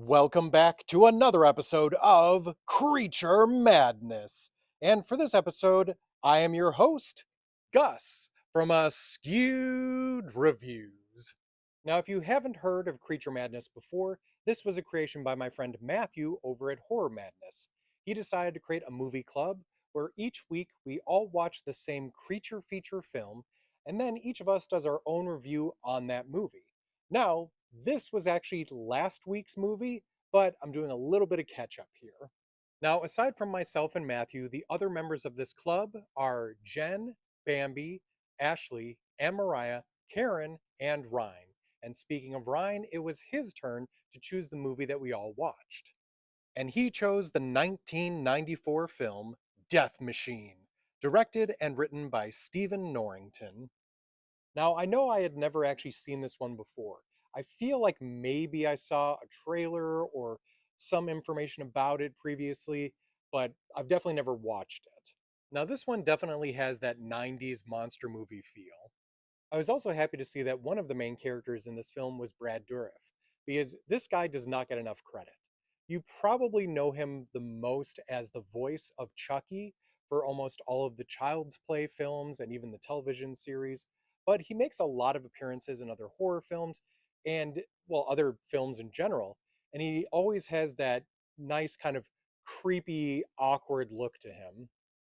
Welcome back to another episode of Creature Madness. And for this episode, I am your host, Gus, from Askewed Reviews. Now, if you haven't heard of Creature Madness before, this was a creation by my friend Matthew over at Horror Madness. He decided to create a movie club where each week we all watch the same creature feature film, and then each of us does our own review on that movie. Now, this was actually last week's movie, but I'm doing a little bit of catch up here. Now, aside from myself and Matthew, the other members of this club are Jen, Bambi, Ashley, and Mariah, Karen, and Ryan. And speaking of Ryan, it was his turn to choose the movie that we all watched. And he chose the 1994 film Death Machine, directed and written by Stephen Norrington. Now, I know I had never actually seen this one before. I feel like maybe I saw a trailer or some information about it previously, but I've definitely never watched it. Now, this one definitely has that 90s monster movie feel. I was also happy to see that one of the main characters in this film was Brad Dourif, because this guy does not get enough credit. You probably know him the most as the voice of Chucky for almost all of the Child's Play films and even the television series, but he makes a lot of appearances in other horror films and, well, other films in general, and he always has that nice kind of creepy, awkward look to him.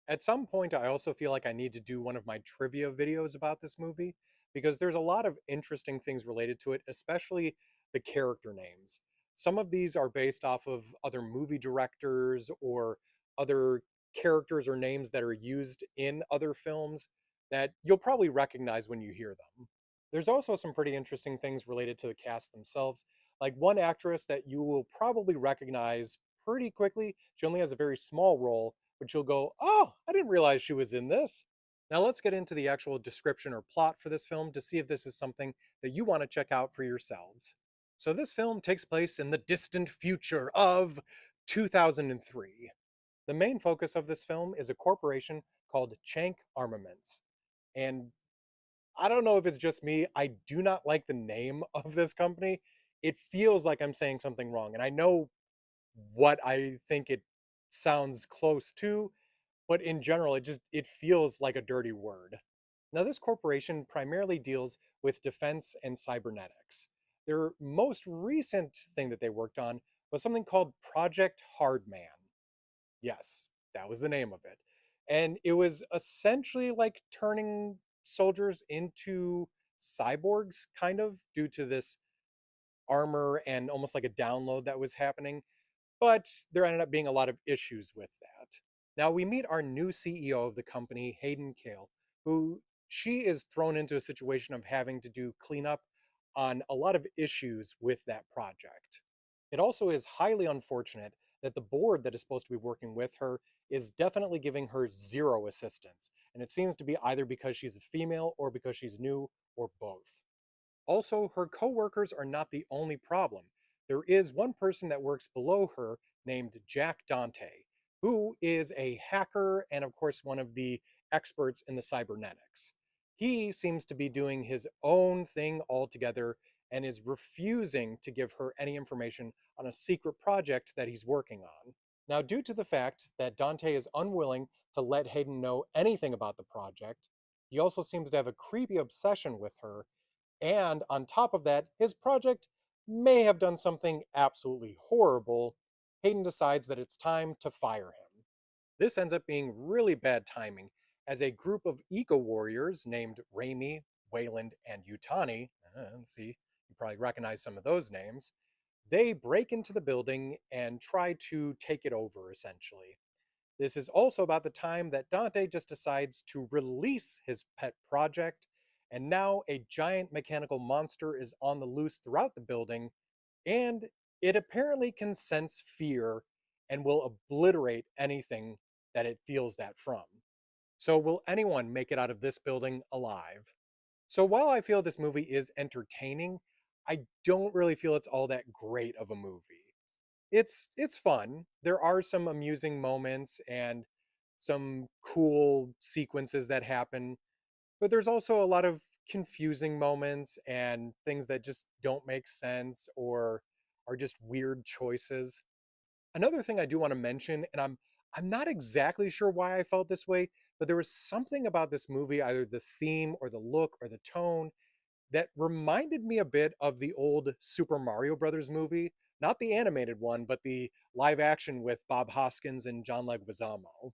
At some point, I also feel like I need to do one of my trivia videos about this movie because there's a lot of interesting things related to it, especially the character names. Some of these are based off of other movie directors or other characters or names that are used in other films that you'll probably recognize when you hear them. There's also some pretty interesting things related to the cast themselves, like one actress that you will probably recognize pretty quickly. She only has a very small role, but you'll go, oh, I didn't realize she was in this. Now let's get into the actual description or plot for this film to see if this is something that you want to check out for yourselves. So this film takes place in the distant future of 2003. The main focus of this film is a corporation called Chank Armaments. And I don't know if it's just me, I do not like the name of this company. It feels like I'm saying something wrong. And I know what I think it sounds close to, but in general, it feels like a dirty word. Now, this corporation primarily deals with defense and cybernetics. Their most recent thing that they worked on was something called Project Hardman. Yes, that was the name of it. And it was essentially like turning soldiers into cyborgs, kind of, due to this armor and almost like a download that was happening. But there ended up being a lot of issues with that. Now we meet our new CEO of the company, Hayden Kale, who she is thrown into a situation of having to do cleanup on a lot of issues with that project. It also is highly unfortunate that the board that is supposed to be working with her is definitely giving her zero assistance. And it seems to be either because she's a female or because she's new or both. Also, her coworkers are not the only problem. There is one person that works below her named Jack Dante, who is a hacker and, of course, one of the experts in the cybernetics. He seems to be doing his own thing altogether and is refusing to give her any information on a secret project that he's working on. Now, due to the fact that Dante is unwilling to let Hayden know anything about the project, he also seems to have a creepy obsession with her, and on top of that, his project may have done something absolutely horrible. Hayden decides that it's time to fire him. This ends up being really bad timing, as a group of eco warriors named Raimi, Wayland, and Utani, see, you probably recognize some of those names, they break into the building and try to take it over, essentially. This is also about the time that Dante just decides to release his pet project, and now a giant mechanical monster is on the loose throughout the building, and it apparently can sense fear and will obliterate anything that it feels that from. So, will anyone make it out of this building alive? So, while I feel this movie is entertaining, I don't really feel it's all that great of a movie. It's fun. There are some amusing moments and some cool sequences that happen, but there's also a lot of confusing moments and things that just don't make sense or are just weird choices. Another thing I do want to mention, and I'm not exactly sure why I felt this way, but there was something about this movie, either the theme or the look or the tone, that reminded me a bit of the old Super Mario Brothers movie, not the animated one, but the live action with Bob Hoskins and John Leguizamo.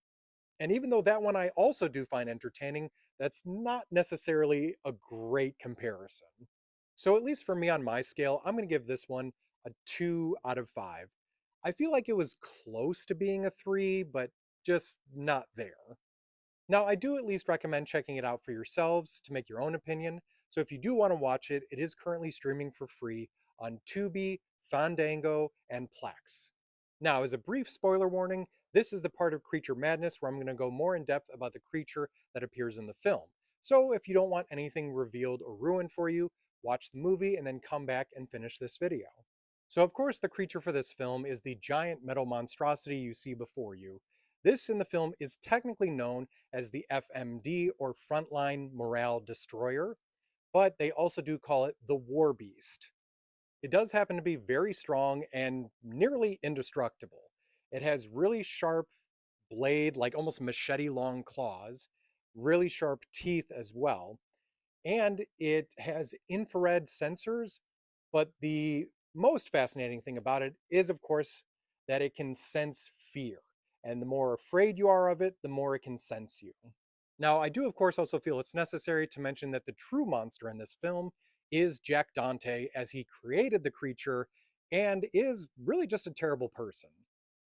And even though that one I also do find entertaining, that's not necessarily a great comparison. So, at least for me on my scale, I'm going to give this one a 2 out of 5. I feel like it was close to being a 3, but just not there. Now, I do at least recommend checking it out for yourselves to make your own opinion. So if you do want to watch it, it is currently streaming for free on Tubi, Fandango, and Plex. Now, as a brief spoiler warning, this is the part of Creature Madness where I'm going to go more in depth about the creature that appears in the film. So if you don't want anything revealed or ruined for you, watch the movie and then come back and finish this video. So of course the creature for this film is the giant metal monstrosity you see before you. This in the film is technically known as the FMD, or Frontline Morale Destroyer, but they also do call it the War Beast. It does happen to be very strong and nearly indestructible. It has really sharp blade, like almost machete long claws, really sharp teeth as well, and it has infrared sensors. But the most fascinating thing about it is, of course, that it can sense fear. And the more afraid you are of it, the more it can sense you. Now, I do, of course, also feel it's necessary to mention that the true monster in this film is Jack Dante, as he created the creature and is really just a terrible person.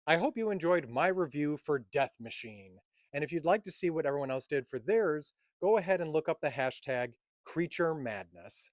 I hope you enjoyed my review for Death Machine. And if you'd like to see what everyone else did for theirs, go ahead and look up the hashtag Creature Madness.